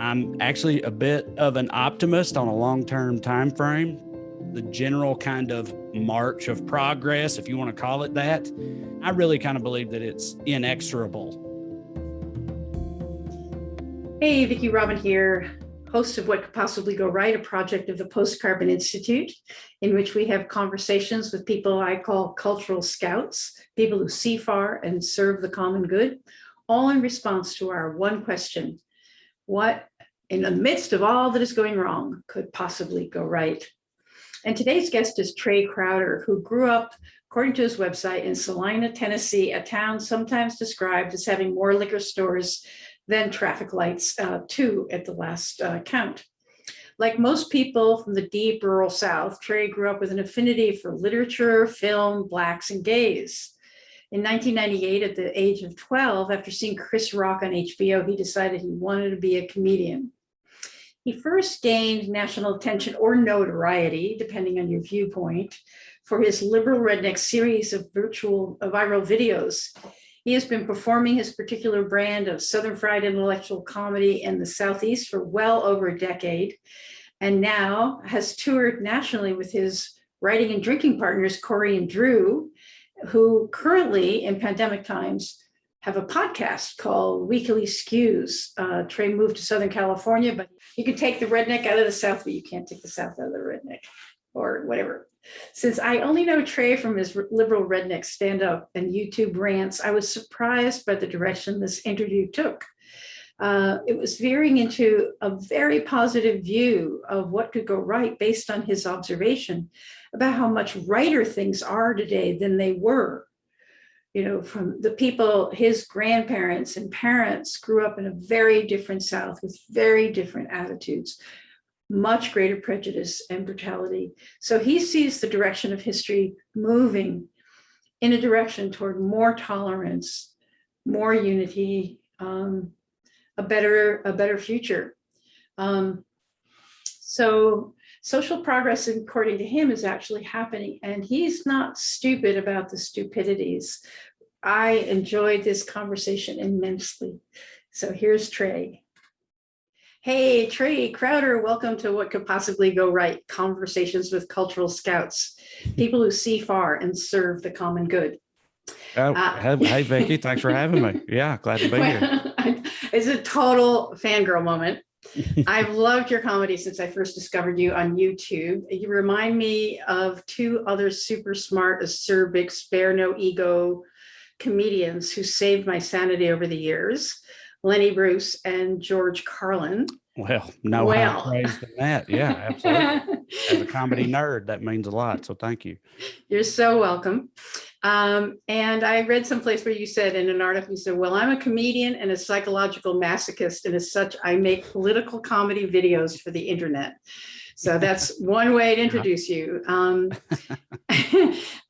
I'm actually a bit of an optimist on a long-term time frame. The general kind of march of progress, if you want to call it that, I really kind of believe that it's inexorable. Hey, Vicki Robin here, host of What Could Possibly Go Right, a project of the Post-Carbon Institute, in which we have conversations with people I call cultural scouts, people who see far and serve the common good, all in response to our one question: what, in the midst of all that is going wrong, could possibly go right? And today's guest is Trae Crowder, who grew up, according to his website, in Celina, Tennessee, a town sometimes described as having more liquor stores than traffic lights, two at the last count. Like most people from the deep rural South, Trae grew up with an affinity for literature, film, Blacks, and gays. In 1998, at the age of 12, after seeing Chris Rock on HBO, he decided he wanted to be a comedian. He first gained national attention or notoriety, depending on your viewpoint, for his liberal redneck series of viral videos. He has been performing his particular brand of Southern fried intellectual comedy in the Southeast for well over a decade, and now has toured nationally with his writing and drinking partners, Corey and Drew, who currently, in pandemic times, have a podcast called Weekly Skews. Trae moved to Southern California, but you can take the redneck out of the South, but you can't take the South out of the redneck, or whatever. Since I only know Trae from his liberal redneck stand-up and YouTube rants, I was surprised by the direction this interview took. It was veering into a very positive view of what could go right based on his observation about how much righter things are today than they were. You know, from the people, his grandparents and parents grew up in a very different South with very different attitudes, much greater prejudice and brutality. So he sees the direction of history moving in a direction toward more tolerance, more unity, a better future. So social progress, according to him, is actually happening, and he's not stupid about the stupidities. I enjoyed this conversation immensely. So here's Trae. Hey, Trae Crowder, welcome to What Could Possibly Go Right, Conversations with Cultural Scouts, people who see far and serve the common good. Hey, Vicki, thanks for having me. Yeah, glad to be here. It's a total fangirl moment. I've loved your comedy since I first discovered you on YouTube. You remind me of two other super smart, acerbic, spare no ego comedians who saved my sanity over the years, Lenny Bruce and George Carlin. Well, no higher praise than that. Yeah, absolutely. As a comedy nerd, that means a lot. So thank you. You're so welcome. And I read someplace where you said in an article, you said, well, I'm a comedian and a psychological masochist, and as such, I make political comedy videos for the internet. So that's one way to introduce you.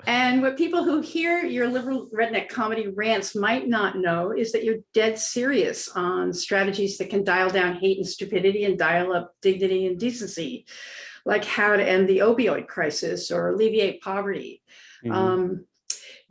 And what people who hear your liberal redneck comedy rants might not know is that you're dead serious on strategies that can dial down hate and stupidity and dial up dignity and decency, like how to end the opioid crisis or alleviate poverty. Mm-hmm.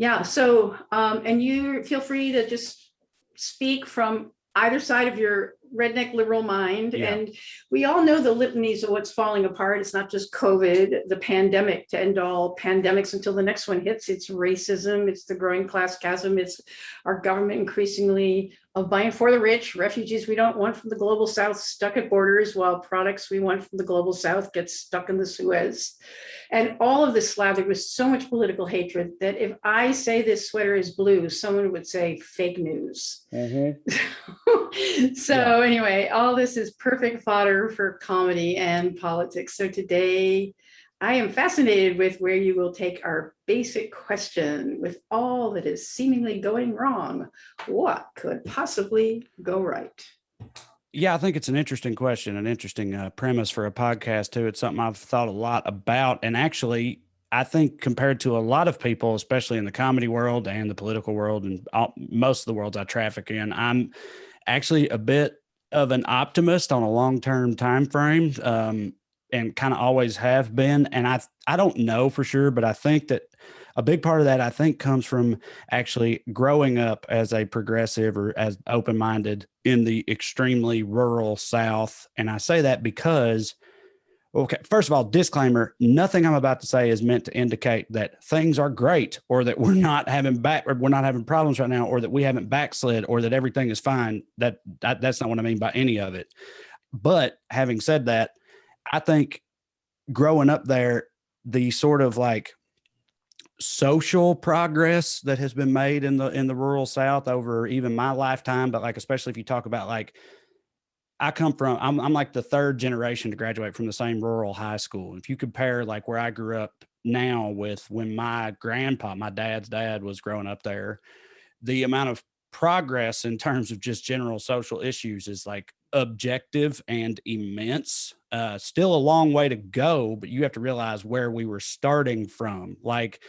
And you feel free to just speak from either side of your redneck liberal mind. Yeah. And we all know the litanies of what's falling apart. It's not just COVID, the pandemic to end all pandemics until the next one hits. It's racism, it's the growing class chasm, it's our government increasingly buying for the rich, refugees we don't want from the global South stuck at borders, while products we want from the global South get stuck in the Suez. And all of this slathered with so much political hatred that if I say this sweater is blue, someone would say fake news. Mm-hmm. So anyway, all this is perfect fodder for comedy and politics. So today, I am fascinated with where you will take our basic question. With all that is seemingly going wrong, what could possibly go right? Yeah, I think it's an interesting question, an interesting premise for a podcast too. It's something I've thought a lot about. And actually, I think compared to a lot of people, especially in the comedy world and the political world and most of the worlds I traffic in, I'm actually a bit of an optimist on a long-term time frame. And kind of always have been. And I don't know for sure, but I think that a big part of that, I think, comes from actually growing up as a progressive or as open-minded in the extremely rural South. And I say that because, okay, first of all, disclaimer, nothing I'm about to say is meant to indicate that things are great or that we're not having problems right now, or that we haven't backslid, or that everything is fine. That's not what I mean by any of it. But having said that, I think growing up there, the sort of like social progress that has been made in the rural South over even my lifetime, but like, especially if you talk about like, I'm like the third generation to graduate from the same rural high school. If you compare like where I grew up now with when my grandpa, my dad's dad, was growing up there, the amount of progress in terms of just general social issues is like objective and immense. Still a long way to go, but you have to realize where we were starting from. Like,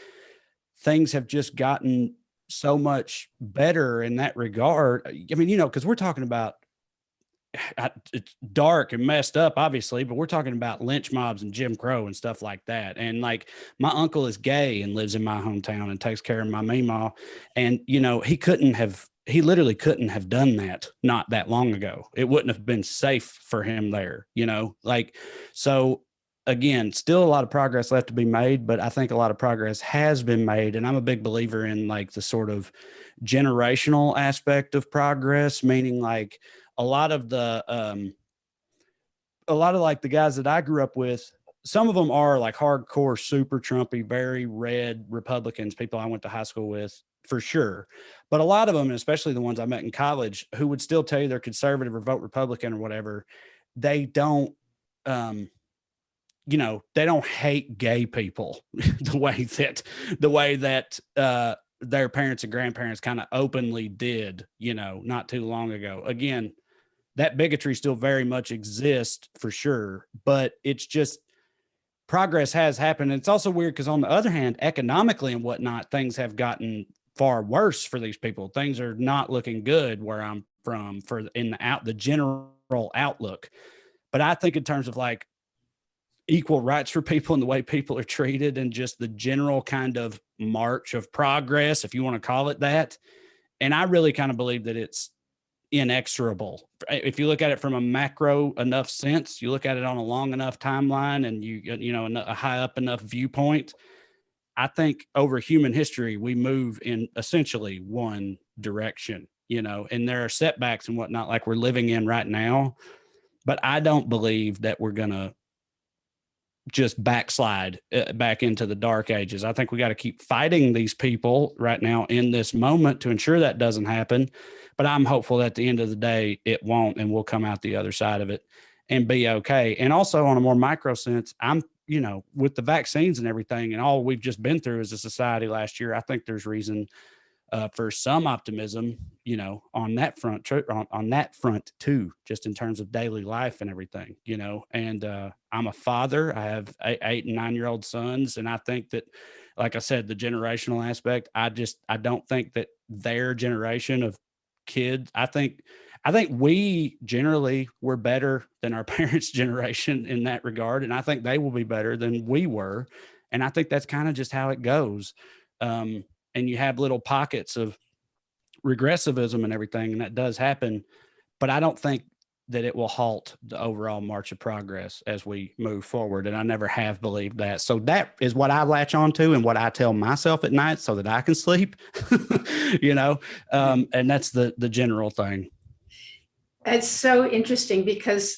things have just gotten so much better in that regard. I mean, because we're talking about, it's dark and messed up, obviously, but we're talking about lynch mobs and Jim Crow and stuff like that. And like, my uncle is gay and lives in my hometown and takes care of my meemaw. And, he literally couldn't have done that not that long ago. It wouldn't have been safe for him there, so again, still a lot of progress left to be made, but I think a lot of progress has been made. And I'm a big believer in like the sort of generational aspect of progress, meaning like, a lot of like the guys that I grew up with, some of them are like hardcore, super Trumpy, very red Republicans, people I went to high school with, for sure. But a lot of them, and especially the ones I met in college, who would still tell you they're conservative or vote Republican or whatever, they don't, they don't hate gay people the way that their parents and grandparents kind of openly did, not too long ago. Again, that bigotry still very much exists for sure, but it's just, progress has happened. And it's also weird because on the other hand, economically and whatnot, things have gotten far worse for these people. Things are not looking good where I'm from the general outlook. But I think in terms of like equal rights for people and the way people are treated and just the general kind of march of progress, if you want to call it that. And I really kind of believe that it's inexorable. If you look at it from a macro enough sense, you look at it on a long enough timeline and a high up enough viewpoint, I think over human history, we move in essentially one direction, and there are setbacks and whatnot like we're living in right now. But I don't believe that we're going to just backslide back into the dark ages. I think we got to keep fighting these people right now in this moment to ensure that doesn't happen. But I'm hopeful that at the end of the day, it won't, and we'll come out the other side of it and be okay. And also on a more micro sense, I'm, with the vaccines and everything and all we've just been through as a society last year, I think there's reason for some optimism, on that front, on that front too, just in terms of daily life and everything, and I'm a father. I have 8 and 9-year-old sons. And I think that, like I said, the generational aspect, I don't think that their generation of kids, I think we generally were better than our parents' generation in that regard. And I think they will be better than we were. And I think that's kind of just how it goes. And you have little pockets of regressivism and everything, and that does happen. But I don't think that it will halt the overall march of progress as we move forward. And I never have believed that. So that is what I latch on to and what I tell myself at night so that I can sleep, and that's the general thing. It's so interesting because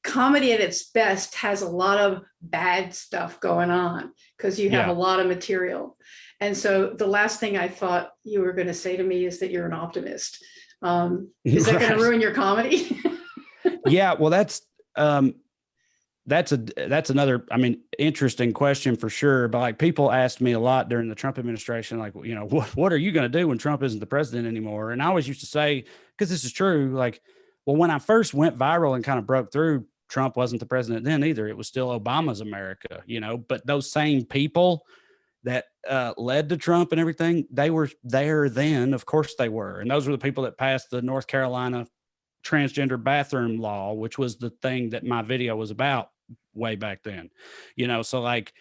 comedy at its best has a lot of bad stuff going on because you have a lot of material. And so the last thing I thought you were going to say to me is that you're an optimist. Is that going to ruin your comedy? Yeah, well, that's another, interesting question for sure. But like, people asked me a lot during the Trump administration, like, what are you going to do when Trump isn't the president anymore? And I always used to say, because this is true, like, well, when I first went viral and kind of broke through, Trump wasn't the president then either. It was still Obama's America, but those same people that led to Trump and everything, they were there then. Of course they were. And those were the people that passed the North Carolina transgender bathroom law, which was the thing that my video was about way back then, so like,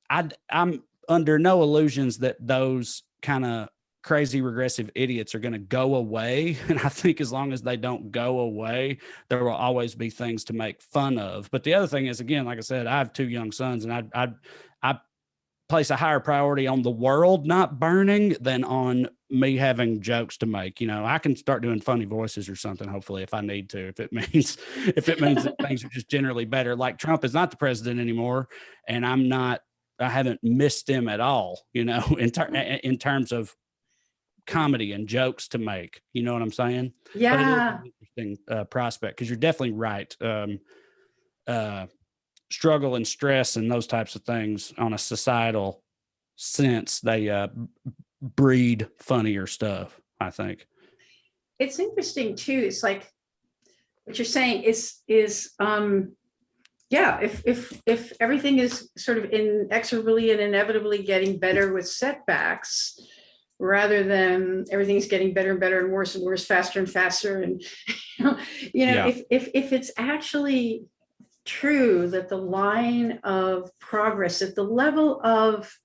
I'm under no illusions that those kind of crazy regressive idiots are going to go away. And I think as long as they don't go away, there will always be things to make fun of. But the other thing is, again, like I said, I have 2 young sons, and I place a higher priority on the world not burning than on me having jokes to make. You know, I can start doing funny voices or something, hopefully, if I need to, if it means that things are just generally better. Like, Trump is not the president anymore, and I haven't missed him at all, you know, in terms of comedy and jokes to make. You know what I'm saying? But it is Yeah. an interesting prospect, because you're definitely right. Struggle and stress and those types of things on a societal sense, they breed funnier stuff, I think. It's interesting too. It's like what you're saying is yeah, if everything is sort of inexorably and inevitably getting better with setbacks, rather than everything's getting better and better and worse, faster and faster, and Yeah. if it's actually true that the line of progress, at the level of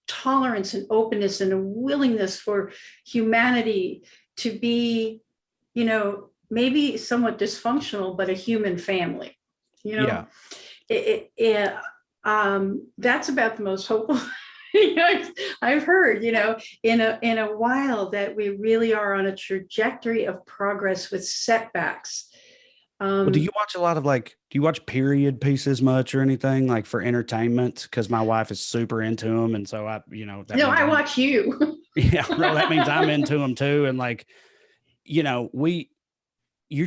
tolerance and openness and a willingness for humanity to be, maybe somewhat dysfunctional, but a human family, Yeah. That's about the most hopeful I've heard, in a while, that we really are on a trajectory of progress with setbacks. Well, do you watch period pieces much or anything, like, for entertainment? Because my wife is super into them, and so I watch you. Yeah, well, that means I'm into them too, and like, you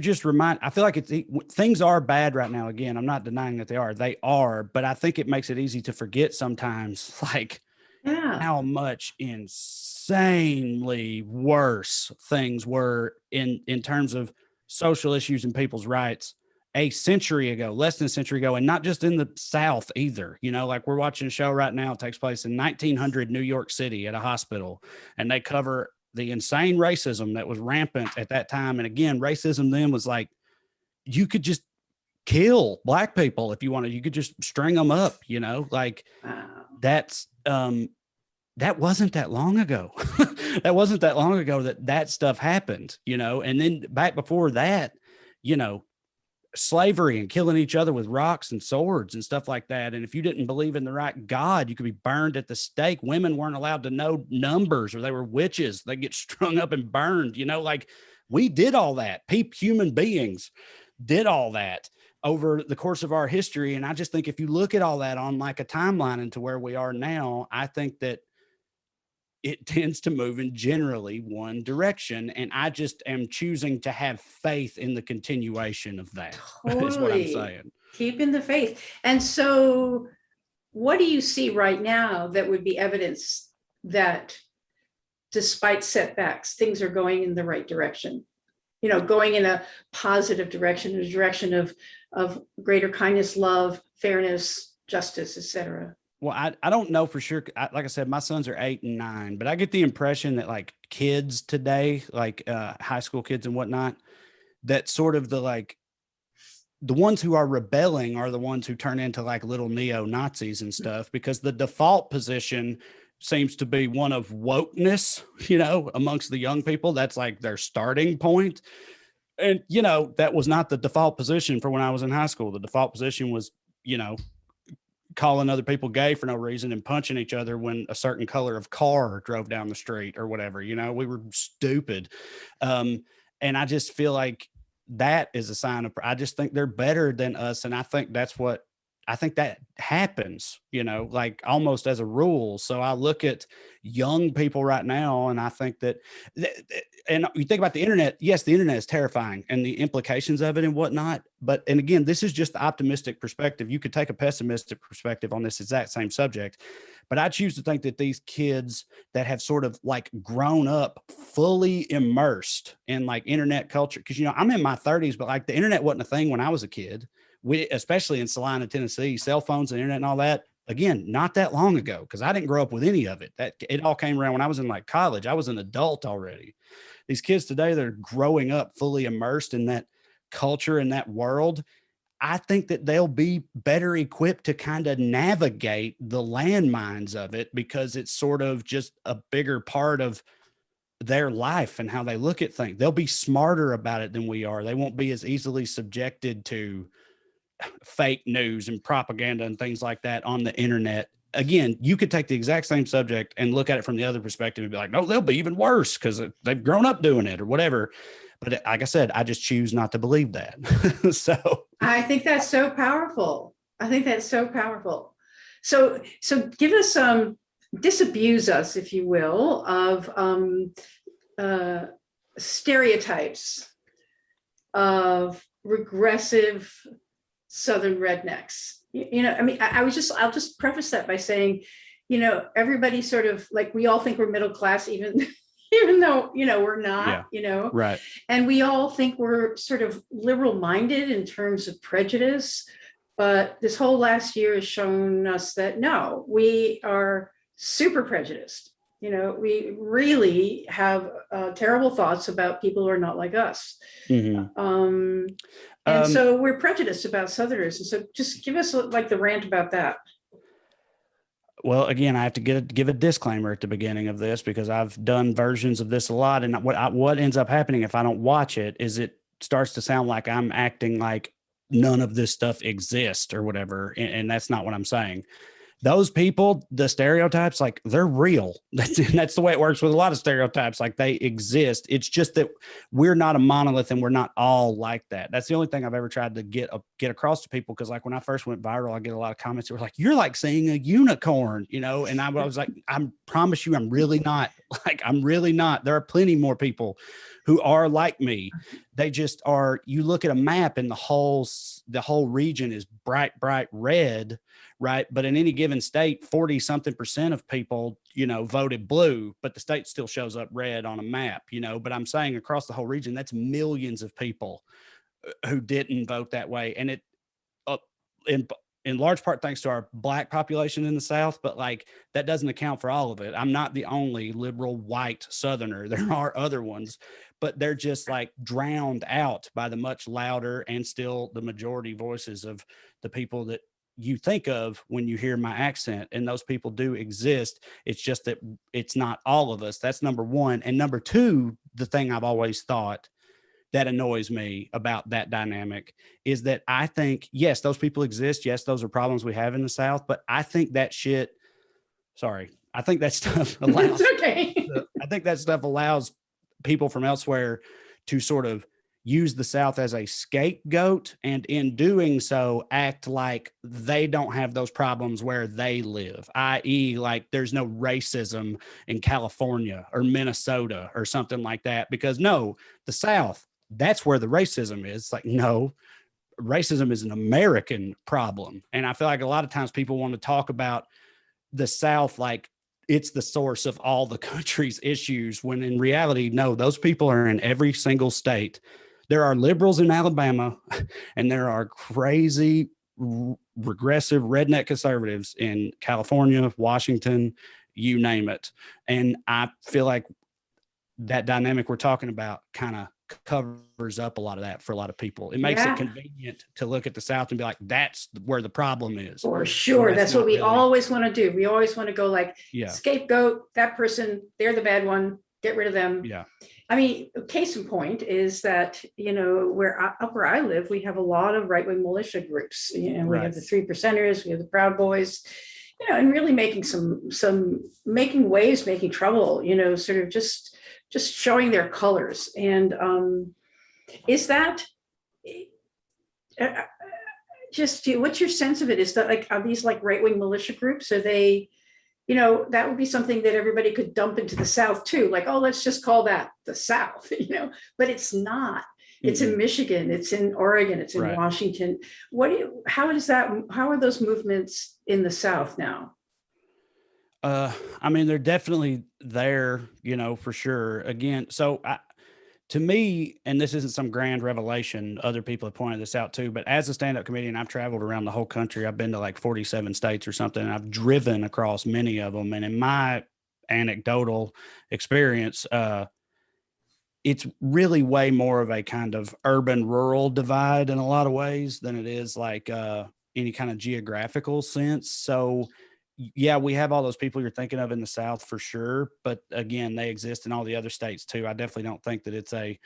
just remind. I feel like things are bad right now. Again, I'm not denying that they are, but I think it makes it easy to forget sometimes, like, how much insanely worse things were in terms of social issues and people's rights a century ago, less than a century ago, and not just in the South either. Like, we're watching a show right now. It takes place in 1900 New York City at a hospital, and they cover the insane racism that was rampant at that time. And again, racism then was like, you could just kill black people if you wanted. You could just string them up, like, that wasn't that long ago. That wasn't that long ago that stuff happened, and then back before that, slavery and killing each other with rocks and swords and stuff like that. And if you didn't believe in the right God, you could be burned at the stake. Women weren't allowed to know numbers, or they were witches. They get strung up and burned, like, we did all that. Human beings did all that over the course of our history. And I just think if you look at all that on like a timeline into where we are now, I think that it tends to move in generally one direction. And I just am choosing to have faith in the continuation of that. Totally. Is what I'm saying. Keeping the faith. And so what do you see right now that would be evidence that despite setbacks, things are going in the right direction? Going in a positive direction, a direction of greater kindness, love, fairness, justice, etc. Well, I don't know for sure. Like I said, my sons are 8 and 9, but I get the impression that, like, kids today, like high school kids and whatnot, that sort of the ones who are rebelling are the ones who turn into like little neo-Nazis and stuff, because the default position seems to be one of wokeness, amongst the young people. That's like their starting point. And, that was not the default position for when I was in high school. The default position was, calling other people gay for no reason and punching each other when a certain color of car drove down the street or whatever. We were stupid. And I just feel like that is a sign of, I just think they're better than us. And I think that happens, like almost as a rule. So I look at young people right now, and I think that, and you think about the internet. Yes, the internet is terrifying and the implications of it and whatnot. And again, this is just the optimistic perspective. You could take a pessimistic perspective on this exact same subject, but I choose to think that these kids that have sort of like grown up fully immersed in like internet culture, because, I'm in my 30s, but like the internet wasn't a thing when I was a kid. Especially in Celina, Tennessee, cell phones and internet and all that, again, not that long ago, because I didn't grow up with any of it. That it all came around when I was in like college. I was an adult already. These kids today, they're growing up fully immersed in that culture and that world. I think that they'll be better equipped to kind of navigate the landmines of it, because it's sort of just a bigger part of their life and how they look at things. They'll be smarter about it than we are. They won't be as easily subjected to fake news and propaganda and things like that on the internet. Again, you could take the exact same subject and look at it from the other perspective and be like, no, they'll be even worse because they've grown up doing it or whatever. But like I said, I just choose not to believe that. So I think that's so powerful. I think that's so powerful. So give us disabuse us, if you will, of stereotypes of regressive Southern rednecks. I mean, I'll just preface that by saying, everybody sort of like, we all think we're middle class, even though, we're not, right. And we all think we're sort of liberal minded in terms of prejudice. But this whole last year has shown us that no, we are super prejudiced. We really have terrible thoughts about people who are not like us. Mm-hmm. And so we're prejudiced about Southerners. And so just give us like the rant about that. Well, again, I have to give a disclaimer at the beginning of this, because I've done versions of this a lot. And what ends up happening if I don't watch it is it starts to sound like I'm acting like none of this stuff exists or whatever. And that's not what I'm saying. Those people, the stereotypes, like, they're real. That's the way it works with a lot of stereotypes. Like, they exist. It's just that we're not a monolith and we're not all like that. That's the only thing I've ever tried to get across to people. Cause like when I first went viral, I get a lot of comments that were like, you're like seeing a unicorn, and I was like, I promise you, I'm really not. Like, I'm really not. There are plenty more people who are like me. They just are. You look at a map and the whole region is bright red, right? But in any given state, 40-something% of people, voted blue, but the state still shows up red on a map, But I'm saying across the whole region, that's millions of people who didn't vote that way. And it, in large part, thanks to our Black population in the South, but like, that doesn't account for all of it. I'm not the only liberal white Southerner. There are other ones, but they're just like drowned out by the much louder and still the majority voices of the people that you think of when you hear my accent. And those people do exist. It's just that it's not all of us. That's number one. And number two, the thing I've always thought that annoys me about that dynamic is that I think, yes, those people exist. Yes, those are problems we have in the South, but I think that I think that stuff allows, I think that stuff allows people from elsewhere to sort of use the South as a scapegoat, and in doing so, act like they don't have those problems where they live, i.e. like there's no racism in California or Minnesota or something like that, because no, the South, that's where the racism is. It's like, no, racism is an American problem. And I feel like a lot of times people want to talk about the South like it's the source of all the country's issues, when in reality, no, those people are in every single state. There are liberals in Alabama, and there are crazy, regressive redneck conservatives in California, Washington, you name it. And I feel like that dynamic we're talking about kind of covers up a lot of that for a lot of people. It makes it convenient to look at the South and be like, that's where the problem is. For sure. That's what we always want to do. We always want to go like, scapegoat, that person, they're the bad one, get rid of them. Yeah. I mean, case in point is that, where I live, we have a lot of right-wing militia groups. We have the 3%ers, we have the Proud Boys, and really making making waves, making trouble, sort of just showing their colors. And is that what's your sense of it? Is that like, are these like right-wing militia groups? Are they, that would be something that everybody could dump into the South too. Like, oh, let's just call that the South, but it's not. It's in Michigan, it's in Oregon, it's in Washington. How are those movements in the South now? I mean, they're definitely there, for sure. Again, so to me, and this isn't some grand revelation, other people have pointed this out too, but as a stand-up comedian, I've traveled around the whole country. I've been to like 47 states or something, and I've driven across many of them. And in my anecdotal experience, it's really way more of a kind of urban rural divide in a lot of ways than it is like any kind of geographical sense. So yeah, we have all those people you're thinking of in the South for sure, but again, they exist in all the other states too. I definitely don't think that it's a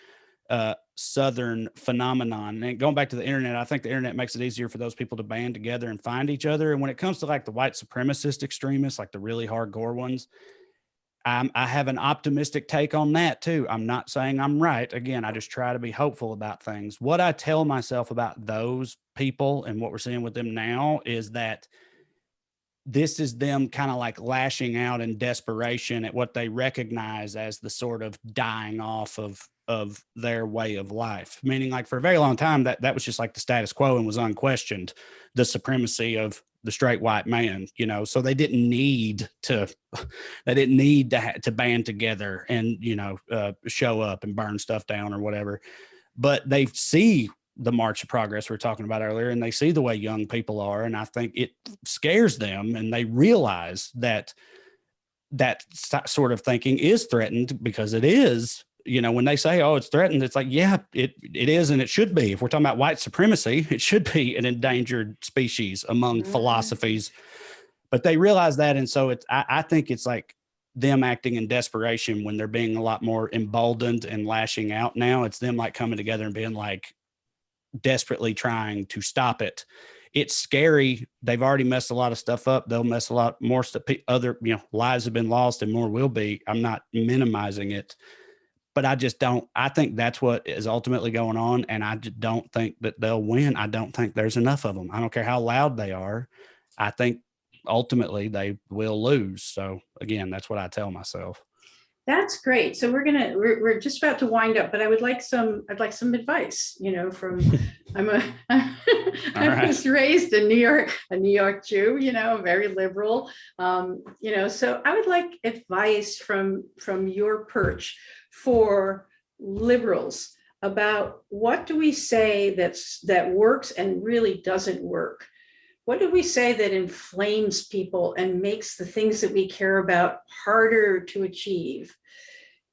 Southern phenomenon. And going back to the internet, I think the internet makes it easier for those people to band together and find each other. And when it comes to like the white supremacist extremists, like the really hardcore ones, I have an optimistic take on that too. I'm not saying I'm right. Again, I just try to be hopeful about things. What I tell myself about those people and what we're seeing with them now is that this is them kind of like lashing out in desperation at what they recognize as the sort of dying off of their way of life. Meaning, like, for a very long time, that was just like the status quo and was unquestioned, the supremacy of the straight white man, you know. So they didn't need to to band together and, you know, show up and burn stuff down or whatever. But they see the march of progress we were talking about earlier, and they see the way young people are, and I think it scares them, and they realize that that sort of thinking is threatened, because it is. You know, when they say, oh, it's threatened, it's like, yeah, it is, and it should be. If we're talking about white supremacy, it should be an endangered species among philosophies. But they realize that, and so I think it's like them acting in desperation when they're being a lot more emboldened and lashing out now. It's them like coming together and being like desperately trying to stop it. It's scary. They've already messed a lot of stuff up. They'll mess a lot more stuff. Other, you know, lives have been lost and more will be. I'm not minimizing it, but I just don't. I think that's what is ultimately going on, and I just don't think that they'll win. I don't think there's enough of them. I don't care how loud they are. I think ultimately they will lose. So again, that's what I tell myself. That's great. So we're just about to wind up, but I'd like some advice, you know, from I was raised a New York Jew, you know, very liberal. You know, so I would like advice from your perch for liberals about what do we say that works and really doesn't work. What do we say that inflames people and makes the things that we care about harder to achieve?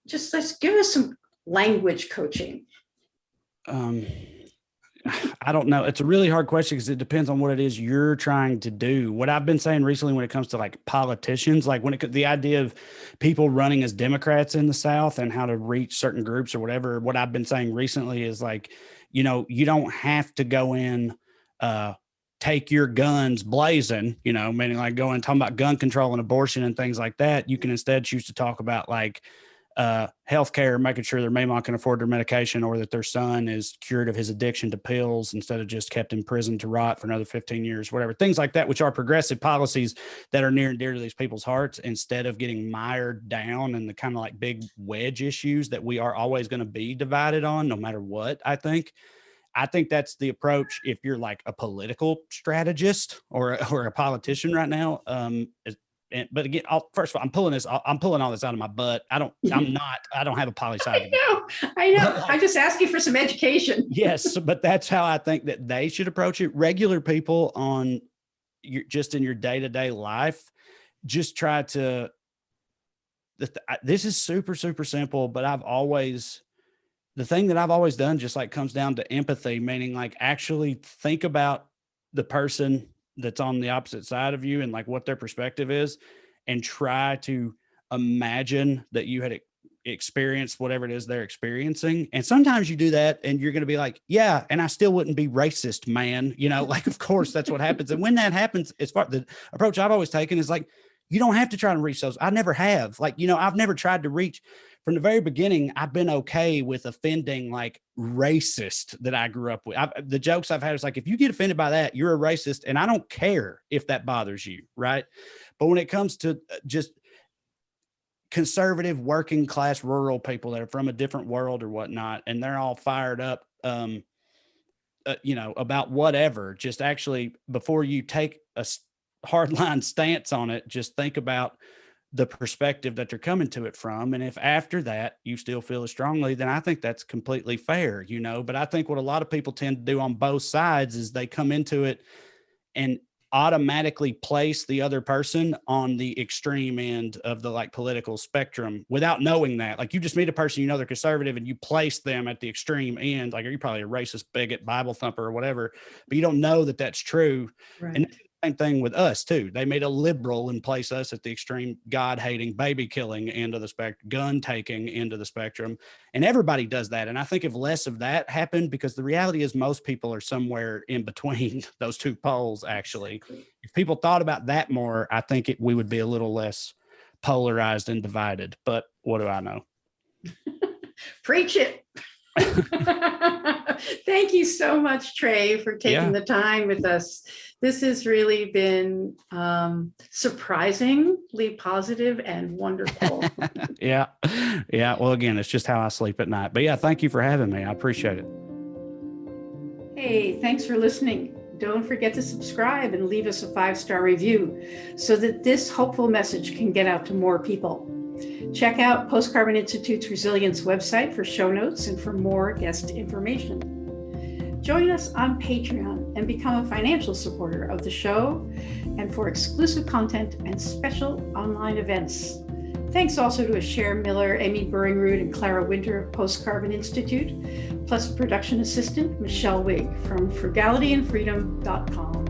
Just let's give us some language coaching. I don't know. It's a really hard question because it depends on what it is you're trying to do. What I've been saying recently when it comes to like politicians, like the idea of people running as Democrats in the South and how to reach certain groups or whatever, what I've been saying recently is like, you know, you don't have to go in, take your guns blazing, you know, meaning like going talking about gun control and abortion and things like that. You can instead choose to talk about like healthcare, making sure their mom can afford their medication, or that their son is cured of his addiction to pills instead of just kept in prison to rot for another 15 years, whatever, things like that, which are progressive policies that are near and dear to these people's hearts, instead of getting mired down in the kind of like big wedge issues that we are always going to be divided on no matter what. I think that's the approach if you're like a political strategist or a politician right now. But again, first of all, I'm pulling all this out of my butt. I don't have a poli sci. I know. Like, I'm just asking for some education. Yes, but that's how I think that they should approach it. Regular people in your day-to-day life, just try to. This is super, super simple, but the thing that I've always done just like comes down to empathy, meaning like actually think about the person that's on the opposite side of you and like what their perspective is, and try to imagine that you had experienced whatever it is they're experiencing. And sometimes you do that and you're going to be like, yeah, and I still wouldn't be racist, man. You know, like, of course that's what happens. And when that happens, the approach I've always taken is like, you don't have to try to reach those. I never have. Like, you know, I've never tried to reach. From the very beginning, I've been okay with offending like racist that I grew up with. The jokes I've had is like, if you get offended by that, you're a racist, and I don't care if that bothers you, right? But when it comes to just conservative, working class, rural people that are from a different world or whatnot, and they're all fired up, you know, about whatever, just actually before you take a hardline stance on it, just think about the perspective that they're coming to it from. And if after that you still feel as strongly, then I think that's completely fair, you know. But I think what a lot of people tend to do on both sides is they come into it and automatically place the other person on the extreme end of the like political spectrum without knowing that. Like you just meet a person, you know, they're conservative and you place them at the extreme end. Like, are you probably a racist, bigot, Bible thumper or whatever, but you don't know that that's true. Right. And same thing with us too. They made a liberal and place us at the extreme God hating, baby killing end of the spectrum, gun taking end of the spectrum. And everybody does that. And I think if less of that happened, because the reality is most people are somewhere in between those two poles, actually. Exactly. If people thought about that more, I think we would be a little less polarized and divided. But what do I know? Preach it. Thank you so much, Trae, for taking the time with us. This has really been surprisingly positive and wonderful. Yeah. Well, again, it's just how I sleep at night. But yeah, thank you for having me. I appreciate it. Hey, thanks for listening. Don't forget to subscribe and leave us a 5-star review so that this hopeful message can get out to more people. Check out Post Carbon Institute's Resilience website for show notes and for more guest information. Join us on Patreon and become a financial supporter of the show and for exclusive content and special online events. Thanks also to Cher Miller, Amy Burringrud, and Clara Winter of Post Carbon Institute, plus production assistant Michelle Wigg from frugalityandfreedom.com.